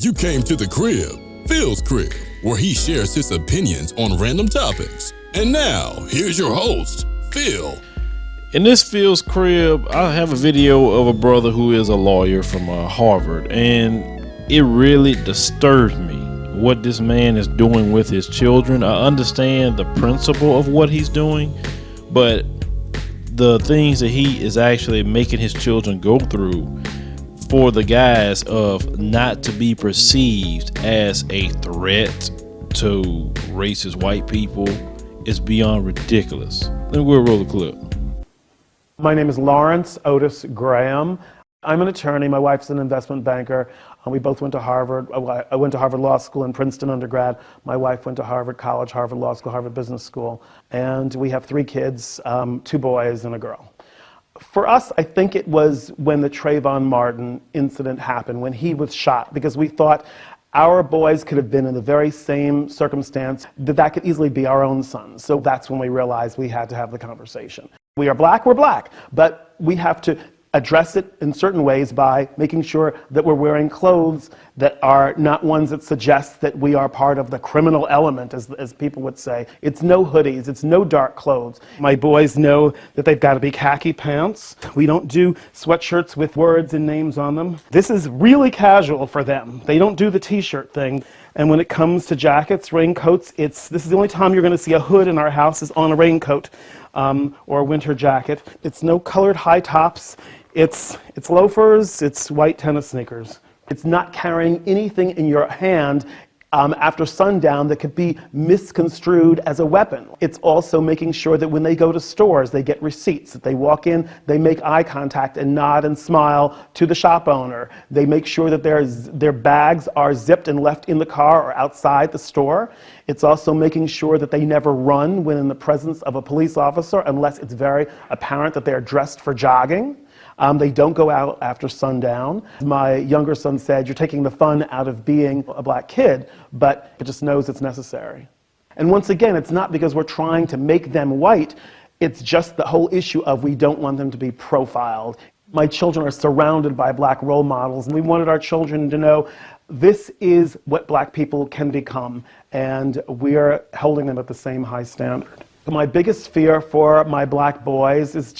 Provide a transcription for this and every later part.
you came to the crib, Phil's crib, where he shares his opinions on random topics. And now, here's your host, Phil. In this Phil's crib, I have a video of a brother who is a lawyer from Harvard, and it really disturbed me what this man is doing with his children. I understand the principle of what he's doing, but the things that he is actually making his children go through for the guise of not to be perceived as a threat to racist white people is beyond ridiculous. Let me go roll the clip. My name is Lawrence Otis Graham. I'm an attorney. My wife's an investment banker. We both went to Harvard. I went to Harvard Law School and Princeton undergrad. My wife went to Harvard College, Harvard Law School, Harvard Business School. And we have 3 kids, 2 boys and a girl. For us, I think it was when the Trayvon Martin incident happened, when he was shot, because we thought our boys could have been in the very same circumstance, that could easily be our own sons. So that's when we realized we had to have the conversation. We are black, we're black, but we have to address it in certain ways by making sure that we're wearing clothes that are not ones that suggest that we are part of the criminal element, as people would say. It's no hoodies, it's no dark clothes. My boys know that they've got to be khaki pants. We don't do sweatshirts with words and names on them. This is really casual for them. They don't do the t-shirt thing. And when it comes to jackets, raincoats, this is the only time you're going to see a hood in our house is on a raincoat or a winter jacket. It's no colored high tops. It's loafers, it's white tennis sneakers. It's not carrying anything in your hand after sundown that could be misconstrued as a weapon. It's also making sure that when they go to stores, they get receipts. That they walk in, they make eye contact and nod and smile to the shop owner. They make sure that their bags are zipped and left in the car or outside the store. It's also making sure that they never run when in the presence of a police officer unless it's very apparent that they're dressed for jogging. They don't go out after sundown. My younger son said, "You're taking the fun out of being a black kid," but it just knows it's necessary. And once again, it's not because we're trying to make them white. It's just the whole issue of we don't want them to be profiled. My children are surrounded by black role models, and we wanted our children to know this is what black people can become, and we're holding them at the same high standard. My biggest fear for my black boys is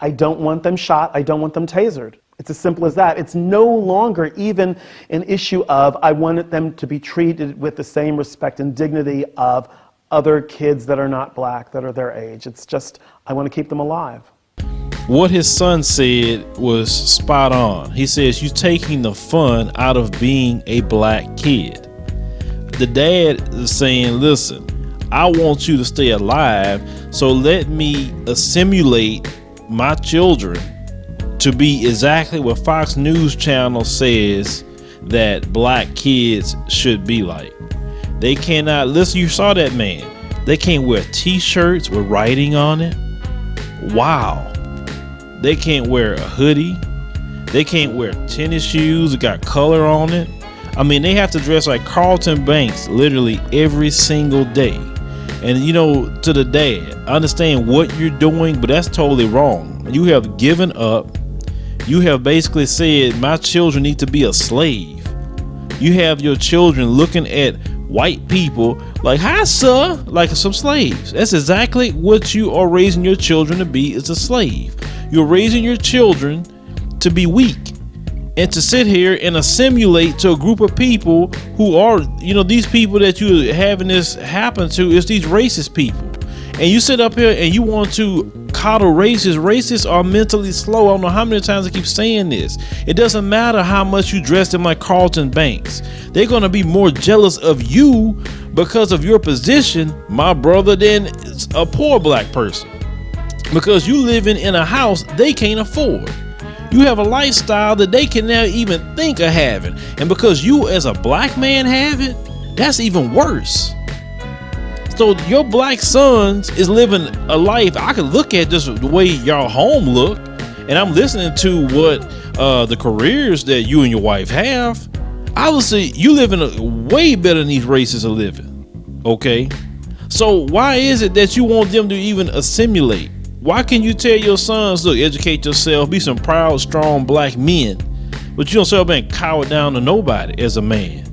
I don't want them shot, I don't want them tasered. It's as simple as that. It's no longer even an issue of I wanted them to be treated with the same respect and dignity of other kids that are not black, that are their age. It's just, I want to keep them alive. What his son said was spot on. He says, "You're taking the fun out of being a black kid." The dad is saying, "Listen, I want you to stay alive, so let me assimilate my children to be exactly what Fox News Channel says that black kids should be like." They cannot, listen, you saw that man. They can't wear t-shirts with writing on it. Wow. They can't wear a hoodie. They can't wear tennis shoes that got color on it. I mean, they have to dress like Carlton Banks literally every single day. And to the dad, I understand what you're doing, but that's totally wrong. You have given up. You have basically said, my children need to be a slave. You have your children looking at white people like, "Hi, sir," like some slaves. That's exactly what you are raising your children to be, is a slave. You're raising your children to be weak and to sit here and assimilate to a group of people who are, these people that you're having this happen to is these racist people. And you sit up here and you want to coddle racists. Racists are mentally slow. I don't know how many times I keep saying this. It doesn't matter how much you dress them like Carlton Banks. They're going to be more jealous of you because of your position, my brother, than a poor black person. Because you living in a house they can't afford. You have a lifestyle that they can never even think of having. And because you as a black man have it, that's even worse. So your black sons is living a life. I could look at this the way y'all home look, and I'm listening to what the careers that you and your wife have. Obviously, you living way better than these racists are living. Okay? So why is it that you want them to even assimilate? Why can you tell your sons, look, educate yourself, be some proud, strong black men, but you don't sit up and cower down to nobody as a man.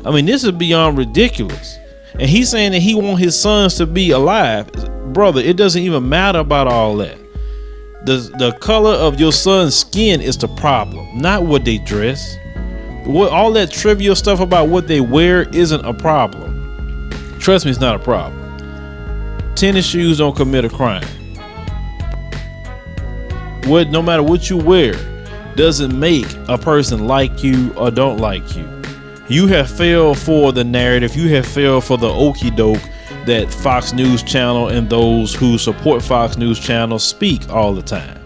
I mean, this is beyond ridiculous. And he's saying that he wants his sons to be alive. Brother, it doesn't even matter about all that. The color of your son's skin is the problem, not what they dress. All that trivial stuff about what they wear isn't a problem. Trust me, it's not a problem. Tennis shoes don't commit a crime. No matter what you wear doesn't make a person like you or don't like you. You have fell for the narrative. You have fell for the okie doke that Fox News Channel and those who support Fox News Channel speak all the time.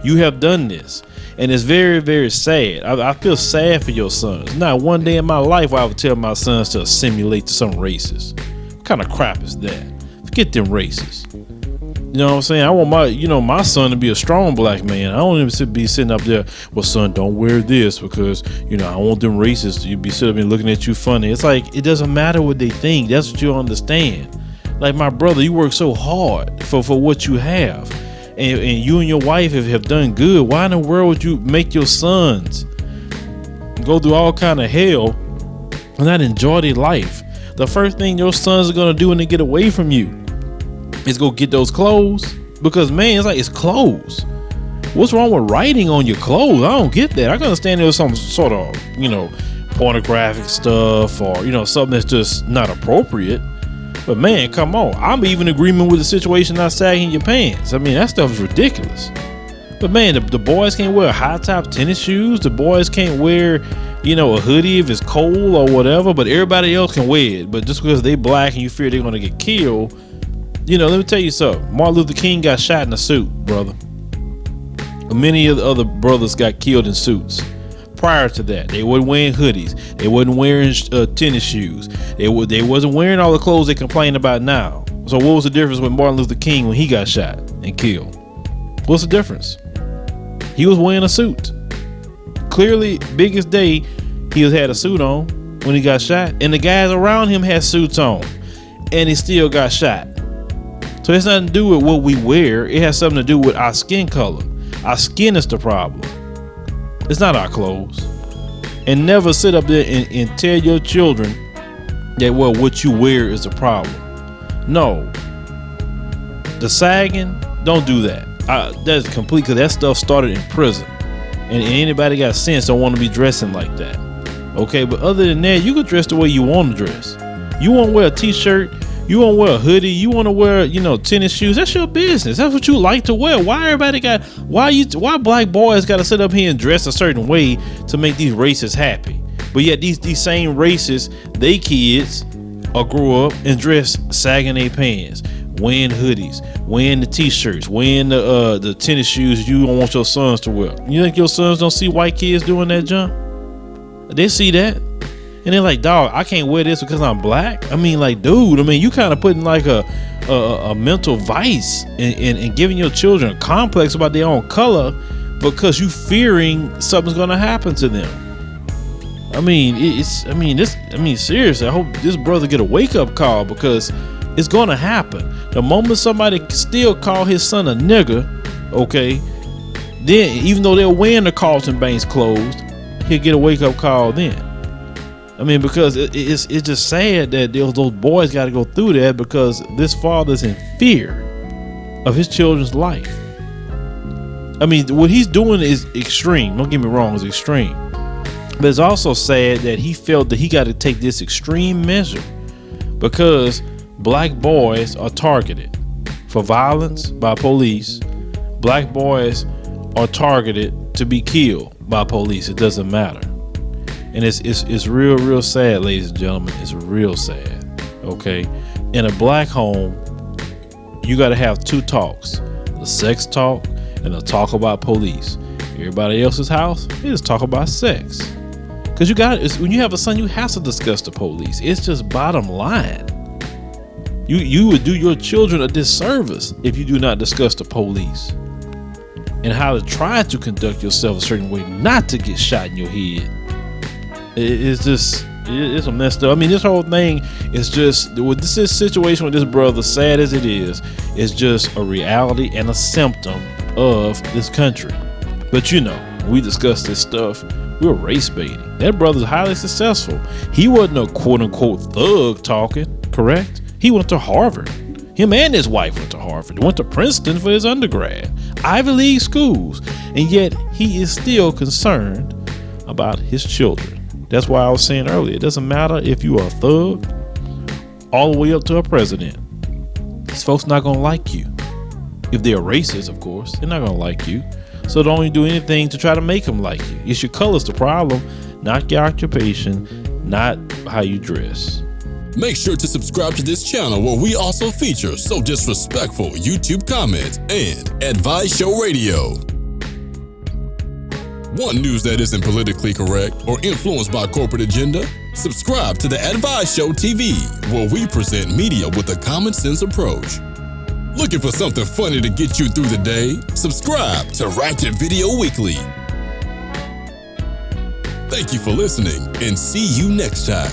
You have done this, and it's very, very sad. I feel sad for your sons. Not one day in my life where I would tell my sons to assimilate to some races. What kind of crap is that? Forget them races. You know what I'm saying? I want my son to be a strong black man. I don't even be sitting up there, well, son, don't wear this because, I want them racists to be sitting up and looking at you funny. It's like, it doesn't matter what they think. That's what you understand. Like, my brother, you work so hard for what you have. And you and your wife have done good. Why in the world would you make your sons go through all kind of hell and not enjoy their life? The first thing your sons are going to do when they get away from you is go get those clothes, because man, it's clothes. What's wrong with writing on your clothes? I don't get that. I can understand there was some sort of pornographic stuff or something that's just not appropriate, but man, come on. I'm even in agreement with the situation not sagging your pants. I mean, that stuff is ridiculous. But man, the boys can't wear high top tennis shoes. The boys can't wear a hoodie if it's cold or whatever, but everybody else can wear it. But just because they black and you fear they're gonna get killed, let me tell you something. Martin Luther King got shot in a suit, brother. Many of the other brothers got killed in suits. Prior to that, they weren't wearing hoodies. They wasn't wearing tennis shoes. They wasn't wearing all the clothes they complain about now. So what was the difference with Martin Luther King when he got shot and killed? What's the difference? He was wearing a suit. Clearly, biggest day, he had a suit on when he got shot, and the guys around him had suits on, and he still got shot. So it's nothing to do with what we wear. It has something to do with our skin color. Our skin is the problem. It's not our clothes. And never sit up there and tell your children that, well, what you wear is a problem. No. The sagging, don't do that. That's complete, because that stuff started in prison. And anybody got sense don't want to be dressing like that. Okay, but other than that, you can dress the way you want to dress. You want to wear a t-shirt, you want to wear a hoodie, you want to wear, tennis shoes. That's your business. That's what you like to wear. Why black boys got to sit up here and dress a certain way to make these racists happy? But yet these same racists, they kids or grow up and dress sagging their pants, wearing hoodies, wearing the t-shirts, wearing the tennis shoes you don't want your sons to wear. You think your sons don't see white kids doing that junk? They see that. And they're like, dog, I can't wear this because I'm black. I mean, like, dude, you kind of putting like a mental vice and giving your children a complex about their own color because you fearing something's going to happen to them. Seriously, I hope this brother get a wake up call, because it's going to happen. The moment somebody still call his son a nigger, okay, then even though they're wearing the Carlton Banks clothes, he'll get a wake up call then. Because it's just sad that those boys got to go through that, because this father's in fear of his children's life. What he's doing is extreme. Don't get me wrong, it's extreme. But it's also sad that he felt that he got to take this extreme measure because black boys are targeted for violence by police. Black boys are targeted to be killed by police. It doesn't matter. And it's real sad, ladies and gentlemen. It's real sad. Okay. In a black home, you got to have two talks: the sex talk and the talk about police. Everybody else's house, they just talk about sex. Because when you have a son, you have to discuss the police. It's just bottom line. You would do your children a disservice if you do not discuss the police and how to try to conduct yourself a certain way not to get shot in your head. It's a messed up. This whole thing is just, with this situation with this brother, sad as it is just a reality and a symptom of this country. But we discuss this stuff, We're race baiting. That brother's highly successful. He wasn't a quote unquote thug talking, correct? He went to Harvard. Him and his wife went to Harvard. Went to Princeton for his undergrad. Ivy League schools. And yet he is still concerned about his children. That's why I was saying earlier, it doesn't matter if you are a thug all the way up to a president. These folks not gonna like you. If they're racist, of course, they're not gonna like you. So don't do anything to try to make them like you. It's your color's the problem, not your occupation, not how you dress. Make sure to subscribe to this channel where we also feature So Disrespectful YouTube comments and Advice Show Radio. Want news that isn't politically correct or influenced by corporate agenda? Subscribe to the Advice Show TV, where we present media with a common sense approach. Looking for something funny to get you through the day? Subscribe to Ratchet Video Weekly. Thank you for listening and see you next time.